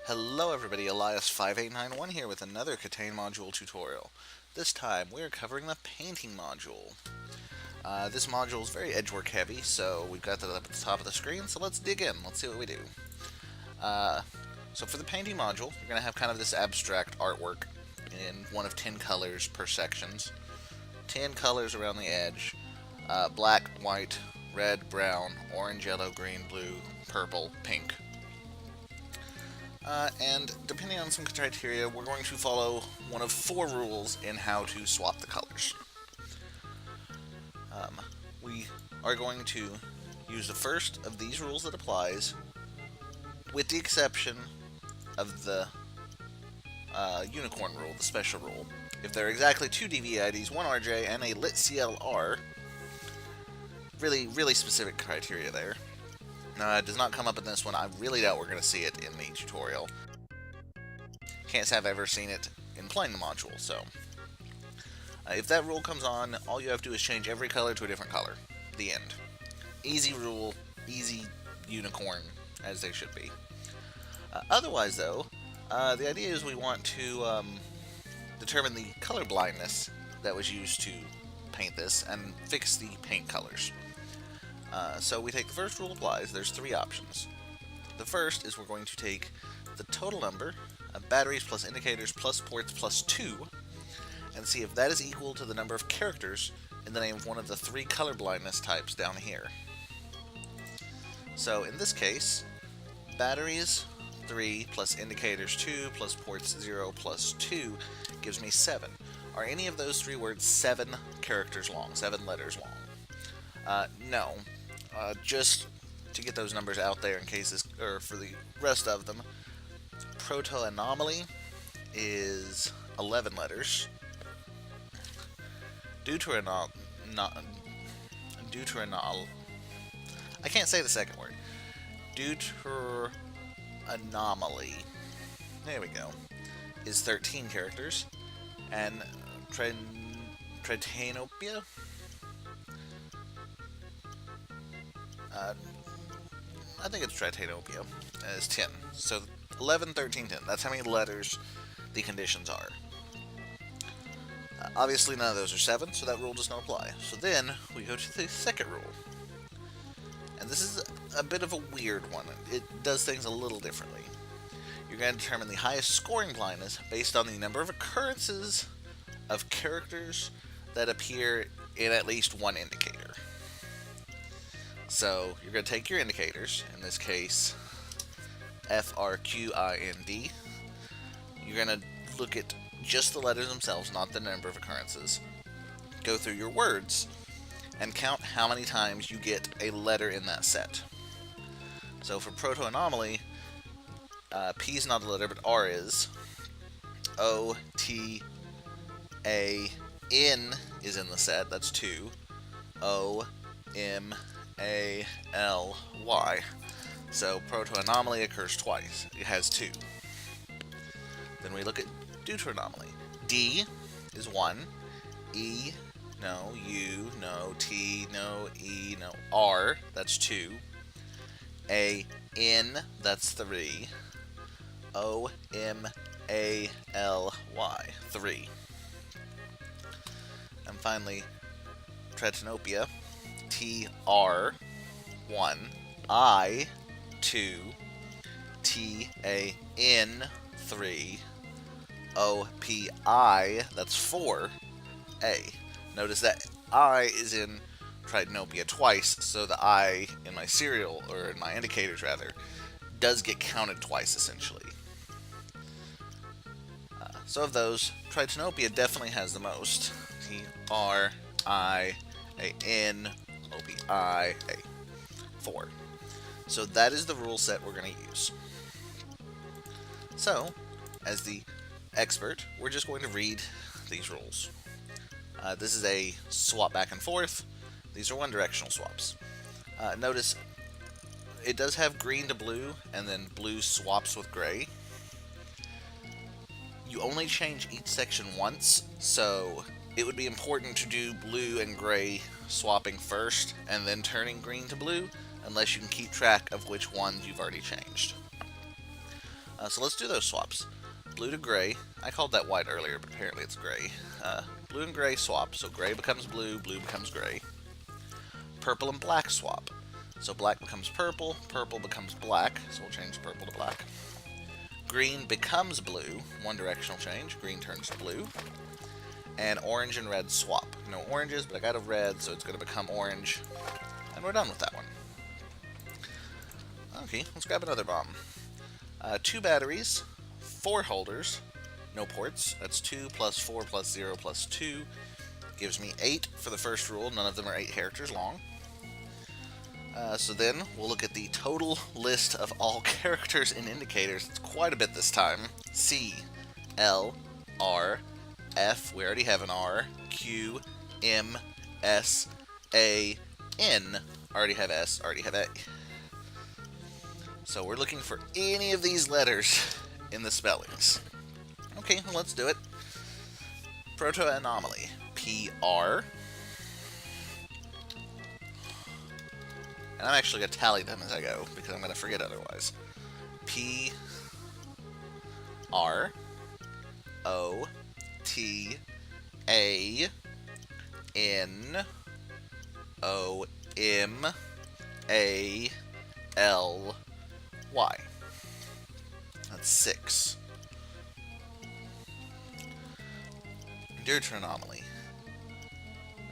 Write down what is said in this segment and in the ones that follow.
Hello everybody, Elias5891 here with another KTANE module tutorial. This time we are covering the painting module. This module is very edgework heavy, so we've got that up at the top of the screen, so let's dig in, let's see what we do. So for the painting module, you're going to have kind of this abstract artwork in one of 10 colors per sections. 10 colors around the edge, black, white, red, brown, orange, yellow, green, blue, purple, pink. And depending on some criteria, we're going to follow one of 4 rules in how to swap the colors. We are going to use the first of these rules that applies, with the exception of the unicorn rule, the special rule. If there are exactly 2 DVIDs, 1 RJ, and a lit CLR, really specific criteria there. It does not come up in this one. I really doubt we're going to see it in the tutorial. Can't say I've ever seen it in playing the module, so. If that rule comes on, all you have to do is change every color to a different color. The end. Easy rule, easy unicorn, as they should be. Otherwise, though, the idea is we want to determine the color blindness that was used to paint this and fix the paint colors. So we take the first rule applies. There's 3 options. The first is we're going to take the total number of batteries plus indicators plus ports plus 2 and see if that is equal to the number of characters in the name of one of the 3 color blindness types down here. So in this case, batteries 3 plus indicators 2 plus ports 0 plus 2 gives me 7. Are any of those 3 words 7 characters long, 7 letters long? No. Just to get those numbers out there in case this, or for the rest of them, proto-anomaly is 11 letters. Deuteranol, I can't say the second word. Deuteranomaly, there we go, is 13 characters, and Tritanopia, I think it's Tritanopia, is 10. So 11, 13, 10. That's how many letters the conditions are. Obviously none of those are 7, so that rule does not apply. So then we go to the second rule. And this is a bit of a weird one. It does things a little differently. You're going to determine the highest scoring blindness based on the number of occurrences of characters that appear in at least one indicator. So you're going to take your indicators, in this case FRQIND. You're going to look at just the letters themselves, not the number of occurrences. Go through your words and count how many times you get a letter in that set. So for proto-anomaly, P is not a letter, but R is. O, T, A, N is in the set, that's 2. O, M, A, L, Y. So proto-anomaly occurs twice. It has 2. Then we look at deuteranomaly. D is 1. E, no. U, no. T, no. E, no. R, that's 2. A, N, that's 3. O, M, A, L, Y, 3. And finally, Tritanopia. T, R, 1. I, 2. T, A, N, 3. O, P, I, that's 4. A. Notice that I is in Tritanopia twice, so the I in my serial, or in my indicators rather, does get counted twice essentially. So of those, Tritanopia definitely has the most. T, R, I, A, N, O, P, I, A. 4. So that is the rule set we're going to use. So, as the expert, we're just going to read these rules. This is a swap back and forth. These are one-directional swaps. Notice it does have green to blue, and then blue swaps with gray. You only change each section once, so it would be important to do blue and gray swapping first, and then turning green to blue, unless you can keep track of which ones you've already changed. So let's do those swaps. Blue to gray. I called that white earlier, but apparently it's gray. Blue and gray swap. So gray becomes blue, blue becomes gray. Purple and black swap. So black becomes purple, purple becomes black. So we'll change purple to black. Green becomes blue. One directional change. Green turns to blue. And orange and red swap. No oranges, but I got a red, so it's going to become orange. And we're done with that one. Okay, let's grab another bomb. 2 batteries, 4 holders, no ports. That's 2 plus 4 plus 0 plus 2. Gives me 8 for the first rule. None of them are 8 characters long. So then we'll look at the total list of all characters and indicators. It's quite a bit this time. C, L, R, F, we already have an R, Q, M, S, A, N, already have S, already have A. So we're looking for any of these letters in the spellings. Okay, well, let's do it. Proto-anomaly. PR. And I'm actually going to tally them as I go, because I'm going to forget otherwise. P, R, O, T, A, N, O, M, A, L, Y. That's 6. Deuteronomy.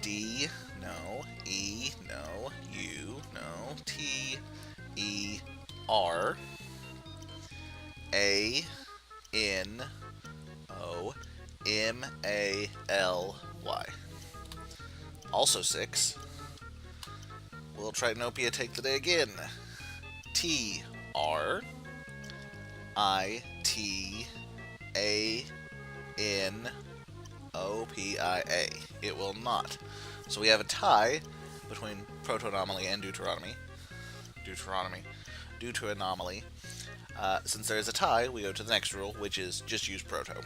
D, no. E, no. U, no. T, E, R. A, N, O, M, A, L, Y. Also 6. Will Tritanopia take the day again? T, R, I, T, A, N, O, P, I, A. It will not. So we have a tie between Proto-anomaly and Deuteronomy. Due to anomaly. Since there is a tie, we go to the next rule, which is just use Proto.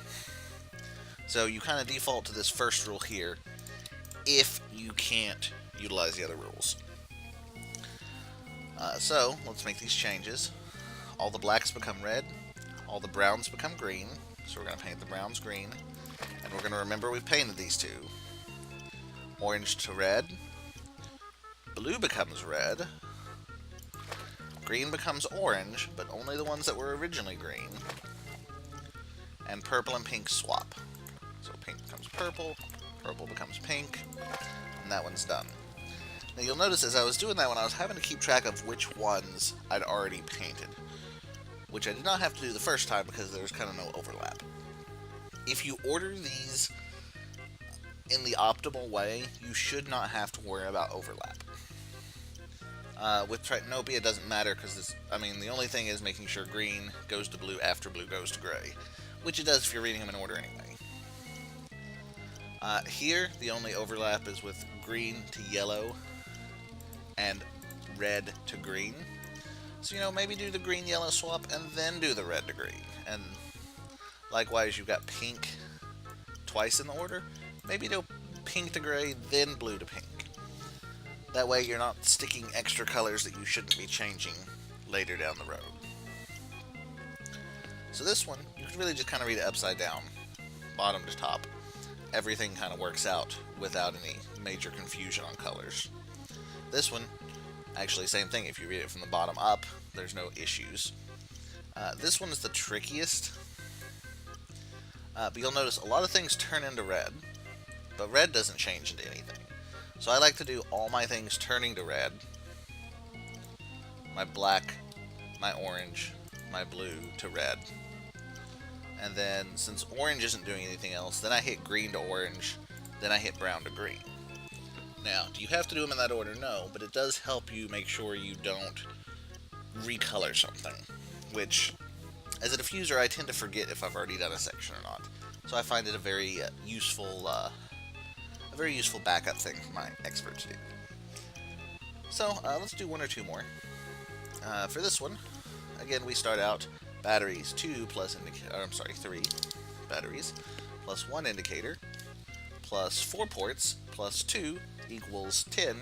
So you kind of default to this first rule here if you can't utilize the other rules. So let's make these changes. All the blacks become red, all the browns become green, so we're going to paint the browns green, and we're going to remember we painted these two. Orange to red, blue becomes red, green becomes orange, but only the ones that were originally green, and purple and pink swap. So pink becomes purple, purple becomes pink, and that one's done. Now you'll notice as I was doing that one, I was having to keep track of which ones I'd already painted, which I did not have to do the first time because there's kind of no overlap. If you order these in the optimal way, you should not have to worry about overlap. With Tritanopia, it doesn't matter because the only thing is making sure green goes to blue after blue goes to gray, which it does if you're reading them in order anyway. Here, the only overlap is with green to yellow and red to green. So, maybe do the green-yellow swap and then do the red to green. And likewise, you've got pink twice in the order. Maybe do pink to gray, then blue to pink. That way you're not sticking extra colors that you shouldn't be changing later down the road. So this one, you can really just kind of read it upside down, bottom to top. Everything kind of works out without any major confusion on colors. This one, actually same thing. If you read it from the bottom up, there's no issues. This one is the trickiest. But you'll notice a lot of things turn into red, but red doesn't change into anything. So I like to do all my things turning to red. My black, my orange, my blue to red. And then, since orange isn't doing anything else, then I hit green to orange, then I hit brown to green. Now, do you have to do them in that order? No, but it does help you make sure you don't recolor something, which, as a diffuser, I tend to forget if I've already done a section or not. So I find it a very useful backup thing for my experts to do. So let's do one or two more. For this one, again, we start out batteries 3 batteries plus 1 indicator plus 4 ports plus 2 equals 10.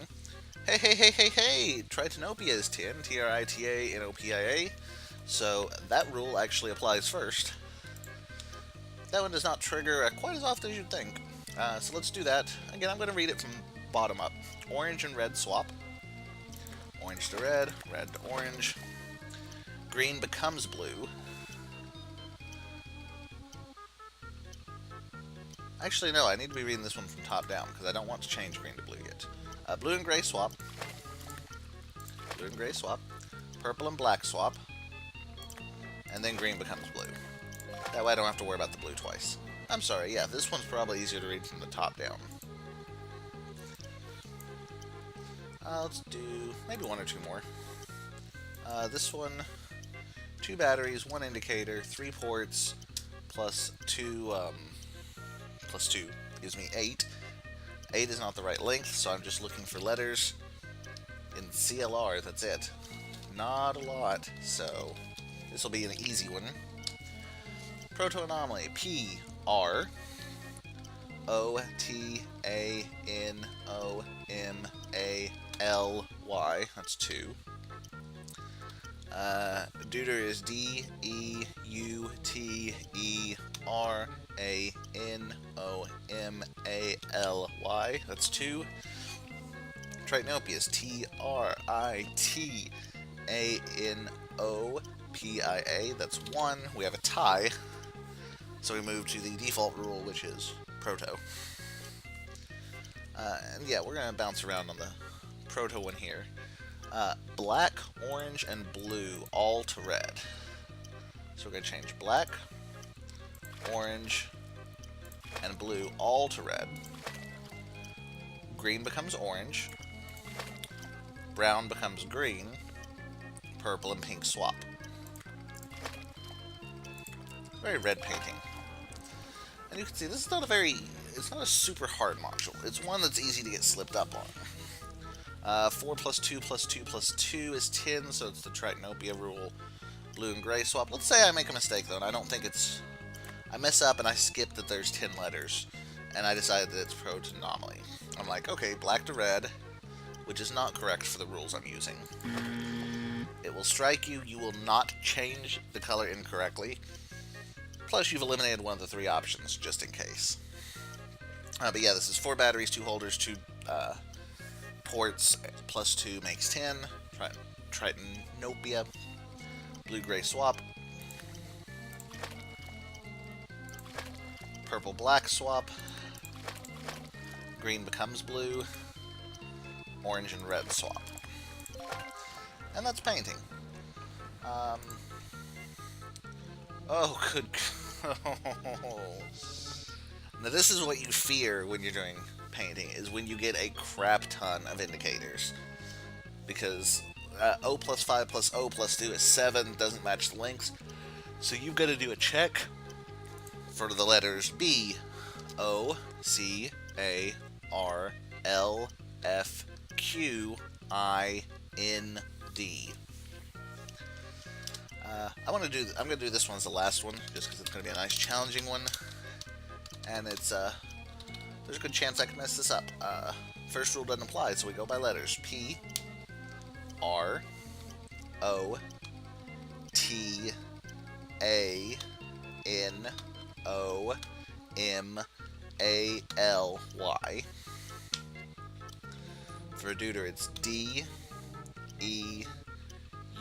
Hey! Tritanopia is 10, Tritanopia. So that rule actually applies first. That one does not trigger quite as often as you'd think. So let's do that. Again, I'm going to read it from bottom up. Orange and red swap. Orange to red, red to orange. Green becomes blue. Actually, no, I need to be reading this one from top down because I don't want to change green to blue yet. Blue and gray swap. Blue and gray swap. Purple and black swap. And then green becomes blue. That way I don't have to worry about the blue twice. I'm sorry, yeah, this one's probably easier to read from the top down. Let's do maybe one or two more. This one, 2 batteries, 1 indicator, 3 ports, plus 2 gives me 8. 8 is not the right length, so I'm just looking for letters in CLR, that's it. Not a lot, so this will be an easy one. Proto-anomaly, P-R O-T-A-N-O-M-A-L-Y, that's 2. Deuter is D-E-U-T-E-R-A-N-O-M-A-L-Y, that's 2. Tritanopia is T-R-I-T-A-N-O-P-I-A, that's 1. We have a tie, so we move to the default rule, which is Proto. And yeah, we're going to bounce around on the Proto one here. Black, orange, and blue all to red. So we're going to change black, orange, and blue all to red. Green becomes orange. Brown becomes green. Purple and pink swap. Very red painting. And you can see this is not it's not a super hard module. It's one that's easy to get slipped up on. 4 plus 2 plus 2 plus 2 is 10, so it's the Tritanopia rule. Blue and gray swap. Let's say I make a mistake, though, and I don't think it's... I mess up and I skip that there's 10 letters, and I decided that it's Proto-anomaly. I'm like, okay, black to red, which is not correct for the rules I'm using. It will strike you. You will not change the color incorrectly. Plus, you've eliminated one of the 3 options, just in case. But yeah, this is 4 batteries, 2 holders, 2 ports, plus 2 makes 10. Tritanopia. Blue-gray swap. Purple-black swap. Green becomes blue. Orange and red swap. And that's painting. Oh, good. Now this is what you fear when you're doing painting, is when you get a crap ton of indicators. Because O plus 5 plus O plus 2 is 7, doesn't match the lengths. So you've got to do a check for the letters B, O, C, A, R, L, F, Q, I, N, D. I'm gonna do this one as the last one, just because it's gonna be a nice challenging one, and it's there's a good chance I can mess this up. First rule doesn't apply, so we go by letters. P, R, O, T, A, N, O, M, A, L, Y. For Deuter, it's D, E,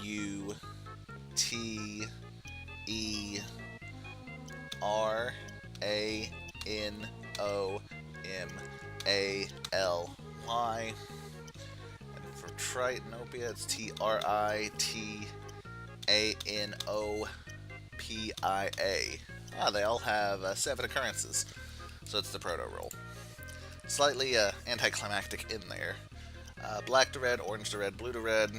U, T, E, R, A, N, O, M, A, L, Y. And for Tritanopia, it's T, R, I, T, A, N, O, P, I, A. They all have 7 occurrences, so it's the proto roll. Slightly anticlimactic in there. Black to red, orange to red, blue to red,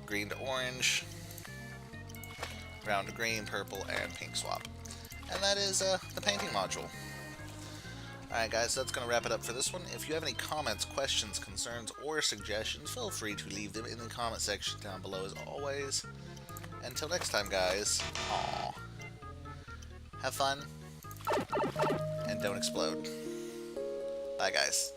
green to orange, brown to green, purple, and pink swap. And that is the painting module. Alright guys, so that's going to wrap it up for this one. If you have any comments, questions, concerns, or suggestions, feel free to leave them in the comment section down below as always. Until next time guys, have fun, and don't explode. Bye guys.